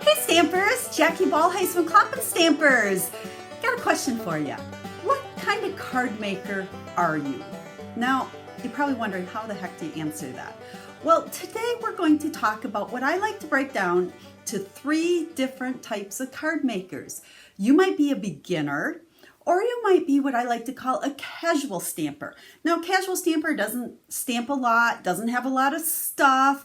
Hey Stampers, Jackie Bolhuis from Klompen Stampers. Got a question for you. What kind of card maker are you? Now, you're probably wondering how the heck do you answer that? Well, today we're going to talk about what I like to break down to 3 different types of card makers. You might be a beginner, or you might be what I like to call a casual stamper. Now, casual stamper doesn't stamp a lot, doesn't have a lot of stuff,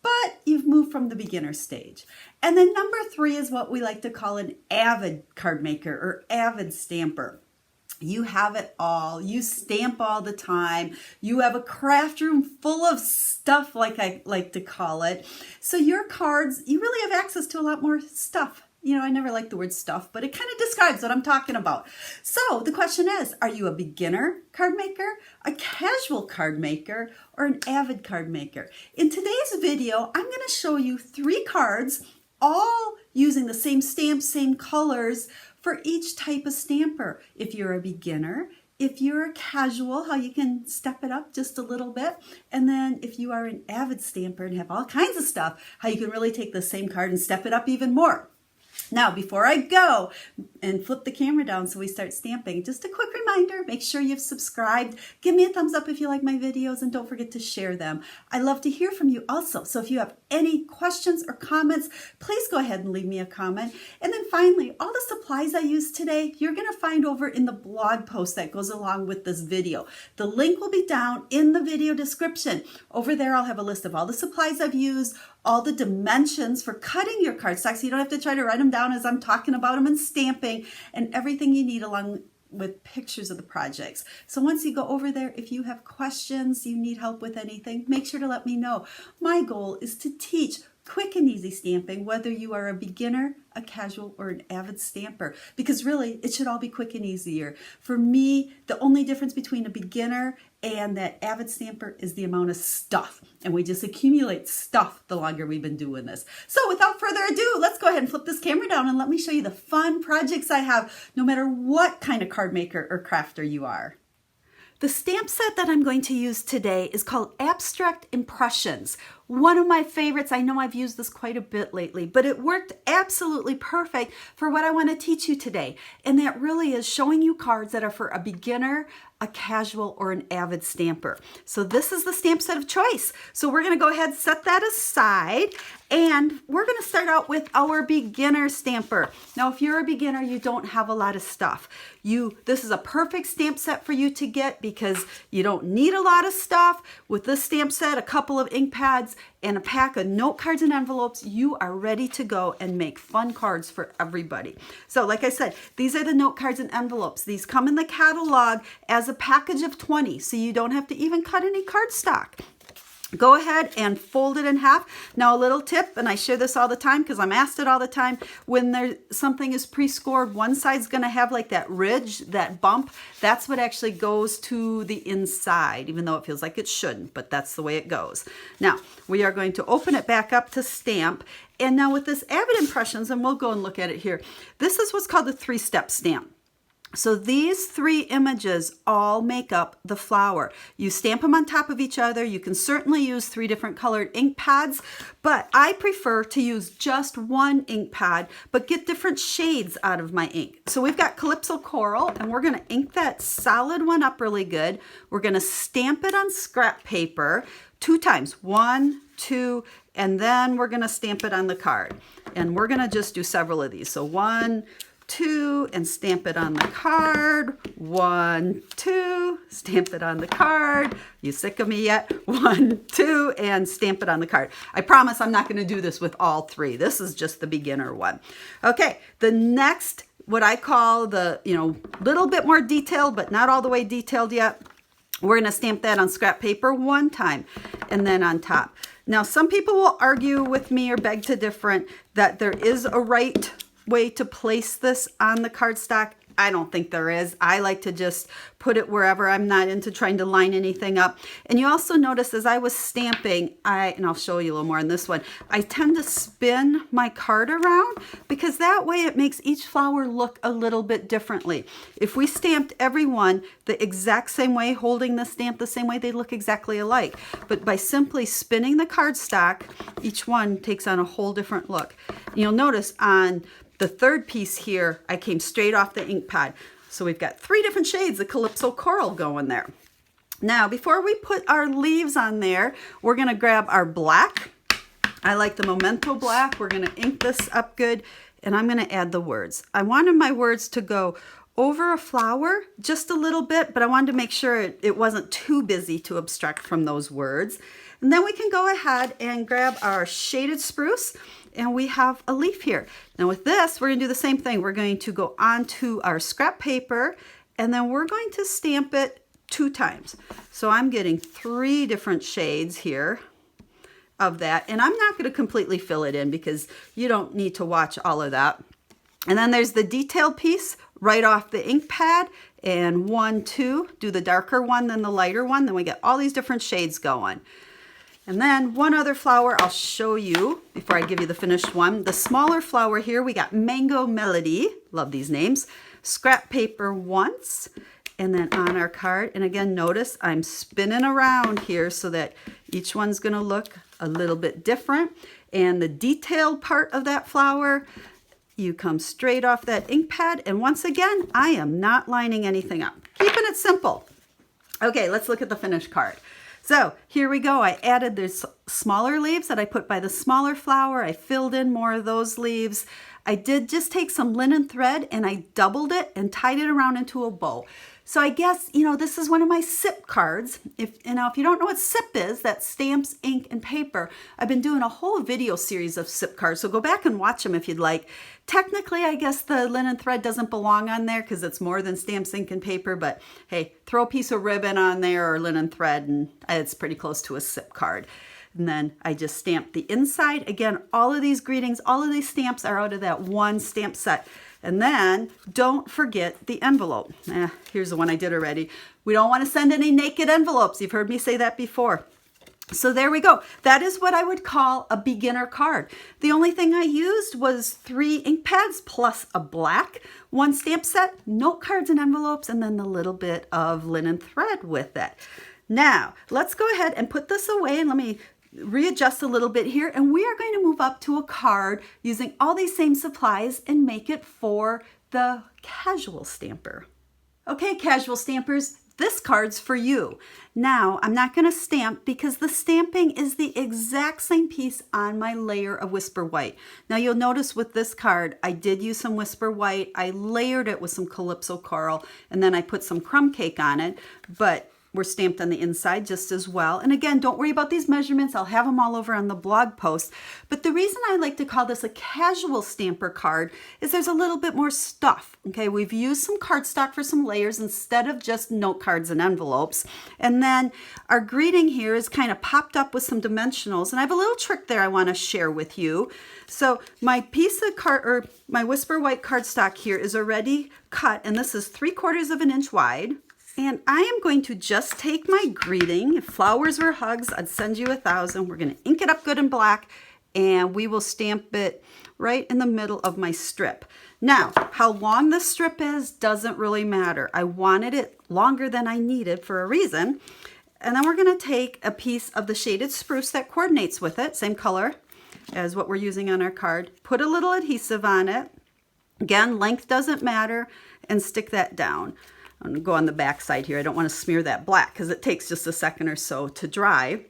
but you've moved from the beginner stage. And then number 3 is what we like to call an avid card maker or avid stamper. You have it all. You stamp all the time. You have a craft room full of stuff, like I like to call it. So your cards, you really have access to a lot more stuff. You know, I never like the word stuff, but it kind of describes what I'm talking about. So the question is, are you a beginner card maker, a casual card maker, or an avid card maker? In today's video, I'm going to show you 3 cards, all using the same stamps, same colors for each type of stamper. If you're a beginner, if you're a casual, how you can step it up just a little bit. And then if you are an avid stamper and have all kinds of stuff, how you can really take the same card and step it up even more. Now, before I go and flip the camera down so we start stamping, just a quick reminder, make sure you've subscribed. Give me a thumbs up if you like my videos and don't forget to share them. I love to hear from you also. So if you have any questions or comments, please go ahead and leave me a comment. And then finally, all the supplies I used today, you're going to find over in the blog post that goes along with this video. The link will be down in the video description. Over there, I'll have a list of all the supplies I've used, all the dimensions for cutting your cardstock, so you don't have to try to write them down as I'm talking about them, and stamping, and everything you need along with pictures of the projects. So once you go over there, if you have questions, you need help with anything, make sure to let me know. My goal is to teach quick and easy stamping, whether you are a beginner, a casual, or an avid stamper, because really it should all be quick and easier. For me, the only difference between a beginner and that avid stamper is the amount of stuff, and we just accumulate stuff the longer we've been doing this. So without further ado, let's go ahead and flip this camera down and let me show you the fun projects I have, no matter what kind of card maker or crafter you are. The stamp set that I'm going to use today is called Abstract Impressions. One of my favorites. I know I've used this quite a bit lately, but it worked absolutely perfect for what I want to teach you today. And that really is showing you cards that are for a beginner, a casual, or an avid stamper. So this is the stamp set of choice. So we're going to go ahead and set that aside, and we're going to start out with our beginner stamper. Now, if you're a beginner, you don't have a lot of stuff. This is a perfect stamp set for you to get because you don't need a lot of stuff. With this stamp set, a couple of ink pads, and a pack of note cards and envelopes, you are ready to go and make fun cards for everybody. So like I said, these are the note cards and envelopes. These come in the catalog as a package of 20, so you don't have to even cut any cardstock. Go ahead and fold it in half. Now, a little tip, and I share this all the time because I'm asked it all the time, when something is pre-scored, one side's going to have like that ridge, that bump. That's what actually goes to the inside, even though it feels like it shouldn't, but that's the way it goes. Now, we are going to open it back up to stamp. And now with this Avid Impressions, and we'll go and look at it here, this is what's called the 3-step stamp. So these 3 images all make up the flower. You stamp them on top of each other. You can certainly use 3 different colored ink pads, but I prefer to use just one ink pad, but get different shades out of my ink. So we've got Calypso Coral, and we're going to ink that solid one up really good. We're going to stamp it on scrap paper 2 times, 1, 2, and then we're going to stamp it on the card. And we're going to just do several of these. So 1, 2, and stamp it on the card. 1, 2, stamp it on the card. You sick of me yet? 1, 2, and stamp it on the card. I promise I'm not going to do this with all 3. This is just the beginner one. Okay, the next, what I call the, little bit more detailed, but not all the way detailed yet. We're going to stamp that on scrap paper 1 time and then on top. Now, some people will argue with me or beg to differ that there is a right way to place this on the cardstock. I don't think there is. I like to just put it wherever. I'm not into trying to line anything up. And you also notice as I was stamping, and I'll show you a little more on this one, I tend to spin my card around because that way it makes each flower look a little bit differently. If we stamped every one the exact same way, holding the stamp the same way, they look exactly alike. But by simply spinning the cardstock, each one takes on a whole different look. And you'll notice on the third piece here, I came straight off the ink pad. So we've got 3 different shades of Calypso Coral going there. Now, before we put our leaves on there, we're gonna grab our black. I like the Memento black. We're gonna ink this up good, and I'm gonna add the words. I wanted my words to go over a flower just a little bit, but I wanted to make sure it wasn't too busy to abstract from those words. And then we can go ahead and grab our shaded spruce, and we have a leaf here. Now with this, we're gonna do the same thing. We're going to go onto our scrap paper, and then we're going to stamp it 2 times. So I'm getting 3 different shades here of that, and I'm not gonna completely fill it in because you don't need to watch all of that. And then there's the detailed piece right off the ink pad, and 1, 2, do the darker one, then the lighter one, then we get all these different shades going. And then one other flower I'll show you before I give you the finished one. The smaller flower here, we got Mango Melody, love these names, scrap paper once, and then on our card. And again, notice I'm spinning around here so that each one's gonna look a little bit different. And the detailed part of that flower, you come straight off that ink pad. And once again, I am not lining anything up, keeping it simple. Okay, let's look at the finished card. So here we go. I added these smaller leaves that I put by the smaller flower. I filled in more of those leaves. I did just take some linen thread and I doubled it and tied it around into a bow. So I guess, you know, this is one of my SIP cards. If you don't know what SIP is, that's stamps, ink, and paper. I've been doing a whole video series of SIP cards, so go back and watch them if you'd like. Technically, I guess the linen thread doesn't belong on there because it's more than stamps, ink, and paper, but hey, throw a piece of ribbon on there or linen thread and it's pretty close to a SIP card. And then I just stamped the inside. Again, all of these greetings, all of these stamps are out of that one stamp set. And then don't forget the envelope. Here's the one I did already. We don't want to send any naked envelopes. You've heard me say that before. So there we go. That is what I would call a beginner card. The only thing I used was 3 ink pads plus a black, 1 stamp set, note cards and envelopes, and then the little bit of linen thread with it. Now, let's go ahead and put this away and let me readjust a little bit here, and we are going to move up to a card using all these same supplies and make it for the casual stamper. Okay, casual stampers, this card's for you. Now, I'm not going to stamp because the stamping is the exact same piece on my layer of Whisper White. Now, you'll notice with this card, I did use some Whisper White. I layered it with some Calypso Coral, and then I put some crumb cake on it, but were stamped on the inside just as well. And again, don't worry about these measurements. I'll have them all over on the blog post. But the reason I like to call this a casual stamper card is there's a little bit more stuff. Okay, we've used some cardstock for some layers instead of just note cards and envelopes. And then our greeting here is kind of popped up with some dimensionals. And I have a little trick there I want to share with you. So my piece of card, or my Whisper White cardstock here is already cut, and this is 3/4 of an inch wide. And I am going to just take my greeting. If flowers were hugs, I'd send you 1,000. We're going to ink it up good in black, and we will stamp it right in the middle of my strip. Now, how long this strip is doesn't really matter. I wanted it longer than I needed for a reason. And then we're going to take a piece of the shaded spruce that coordinates with it, same color as what we're using on our card. Put a little adhesive on it. Again, length doesn't matter, and stick that down. I'm going to go on the back side here. I don't want to smear that black because it takes just a second or so to dry.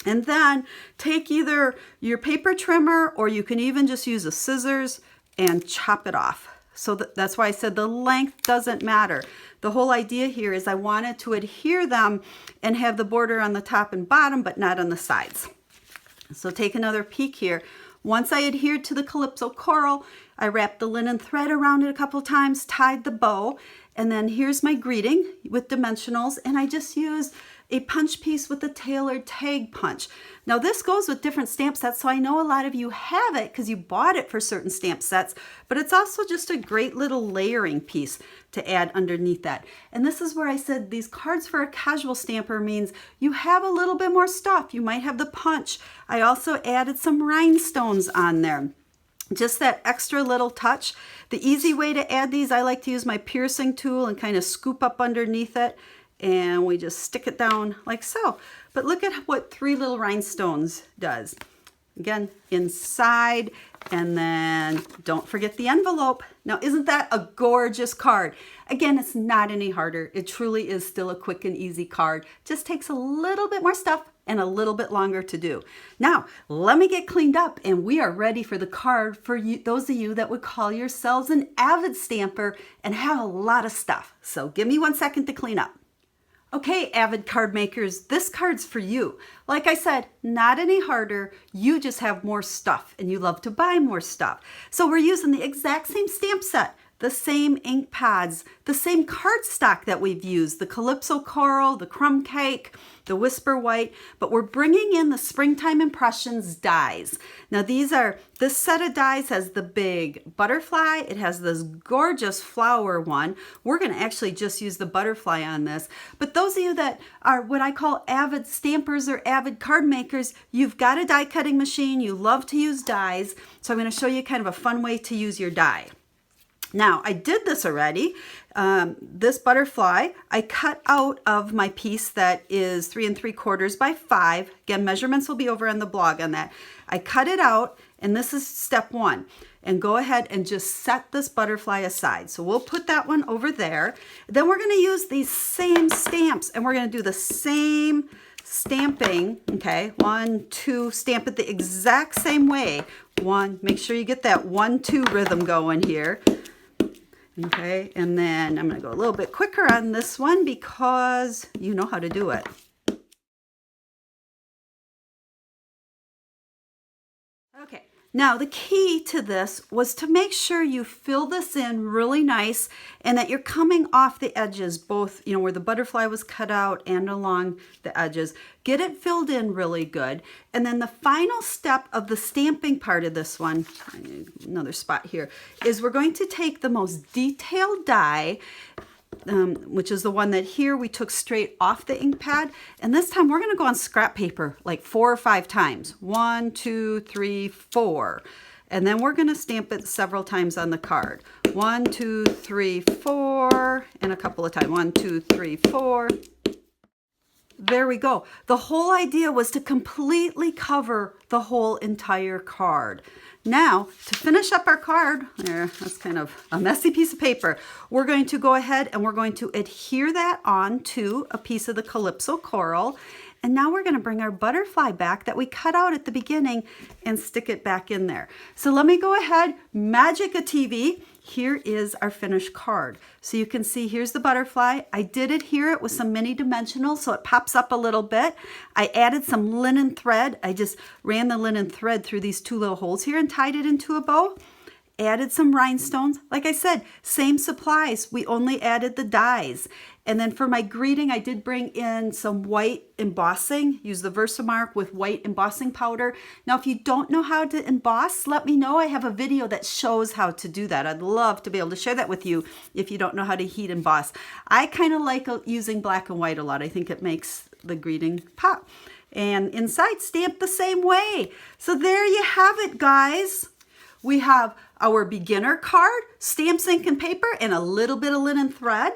And then take either your paper trimmer, or you can even just use a scissors and chop it off. So that's why I said the length doesn't matter. The whole idea here is I wanted to adhere them and have the border on the top and bottom, but not on the sides. So take another peek here. Once I adhered to the Calypso Coral, I wrapped the linen thread around it a couple times, tied the bow, and then here's my greeting with dimensionals, and I just used a punch piece with a tailored tag punch. Now this goes with different stamp sets, so I know a lot of you have it because you bought it for certain stamp sets, but it's also just a great little layering piece to add underneath that. And this is where I said these cards for a casual stamper means you have a little bit more stuff. You might have the punch. I also added some rhinestones on there. Just that extra little touch. The easy way to add these, I like to use my piercing tool and kind of scoop up underneath it, and we just stick it down like so. But look at what 3 little rhinestones does. Again, inside, and then don't forget the envelope. Now, isn't that a gorgeous card? Again, it's not any harder. It truly is still a quick and easy card. Just takes a little bit more stuff and a little bit longer to do. Now, let me get cleaned up and we are ready for the card for you, those of you that would call yourselves an avid stamper and have a lot of stuff. So give me 1 second to clean up. Okay, avid card makers, this card's for you. Like I said, not any harder. You just have more stuff and you love to buy more stuff. So we're using the exact same stamp set, the same ink pads, the same cardstock that we've used, the Calypso Coral, the Crumb Cake, the Whisper White, but we're bringing in the Springtime Impressions dies. Now this set of dies has the big butterfly, it has this gorgeous flower one. We're gonna actually just use the butterfly on this, but those of you that are what I call avid stampers or avid card makers, you've got a die cutting machine, you love to use dies, so I'm gonna show you kind of a fun way to use your die. Now, I did this already. This butterfly, I cut out of my piece that is 3 3/4 by 5. Again, measurements will be over on the blog on that. I cut it out, and this is step 1. And go ahead and just set this butterfly aside. So we'll put that one over there. Then we're going to use these same stamps, and we're going to do the same stamping. Okay, 1, 2, stamp it the exact same way. 1, make sure you get that 1, 2 rhythm going here. Okay, and then I'm going to go a little bit quicker on this one because you know how to do it. Okay, now the key to this was to make sure you fill this in really nice and that you're coming off the edges, both, you know, where the butterfly was cut out and along the edges. Get it filled in really good. And then the final step of the stamping part of this one, I need another spot here, is we're going to take the most detailed die, which is the one that here we took straight off the ink pad. And this time we're going to go on scrap paper like 4 or 5 times. 1, 2, 3, 4. And then we're going to stamp it several times on the card. 1, 2, 3, 4, and a couple of times. 1, 2, 3, 4. There we go. The whole idea was to completely cover the whole entire card. Now, to finish up our card, that's kind of a messy piece of paper, we're going to go ahead and we're going to adhere that onto a piece of the Calypso Coral. And now we're going to bring our butterfly back that we cut out at the beginning and stick it back in there. So let me go ahead, magic a TV. Here is our finished card. So you can see here's the butterfly. I did adhere it with some mini dimensional so it pops up a little bit. I added some linen thread. I just ran the linen thread through these 2 little holes here and tied it into a bow. Added some rhinestones. Like I said, same supplies. We only added the dies. And then for my greeting, I did bring in some white embossing. Use the Versamark with white embossing powder. Now, if you don't know how to emboss, let me know. I have a video that shows how to do that. I'd love to be able to share that with you if you don't know how to heat emboss. I kind of like using black and white a lot. I think it makes the greeting pop. And inside, stamp the same way. So there you have it, guys. We have our beginner card, stamps, ink, and paper, and a little bit of linen thread.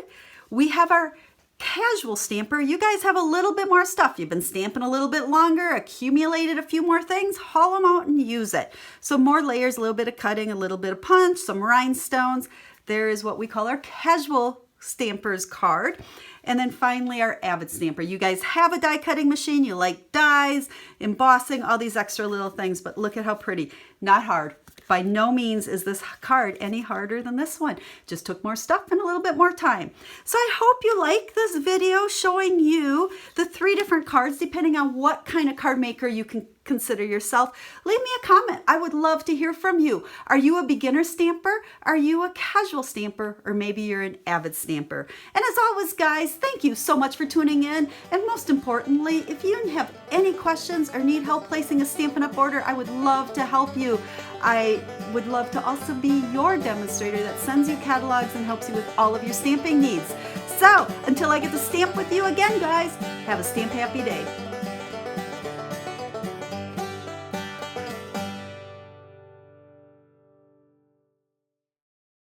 We have our casual stamper. You guys have a little bit more stuff. You've been stamping a little bit longer, accumulated a few more things, haul them out and use it. So more layers, a little bit of cutting, a little bit of punch, some rhinestones. There is what we call our casual stampers card. And then finally our avid stamper. You guys have a die cutting machine. You like dies, embossing, all these extra little things, but look at how pretty. Not hard. By no means is this card any harder than this one. Just took more stuff and a little bit more time. So I hope you like this video showing you the 3 different cards depending on what kind of card maker you can consider yourself, leave me a comment. I would love to hear from you. Are you a beginner stamper? Are you a casual stamper? Or maybe you're an avid stamper? And as always, guys, thank you so much for tuning in. And most importantly, if you have any questions or need help placing a Stampin' Up! Order, I would love to help you. I would love to also be your demonstrator that sends you catalogs and helps you with all of your stamping needs. So, until I get to stamp with you again, guys, have a stamp happy day.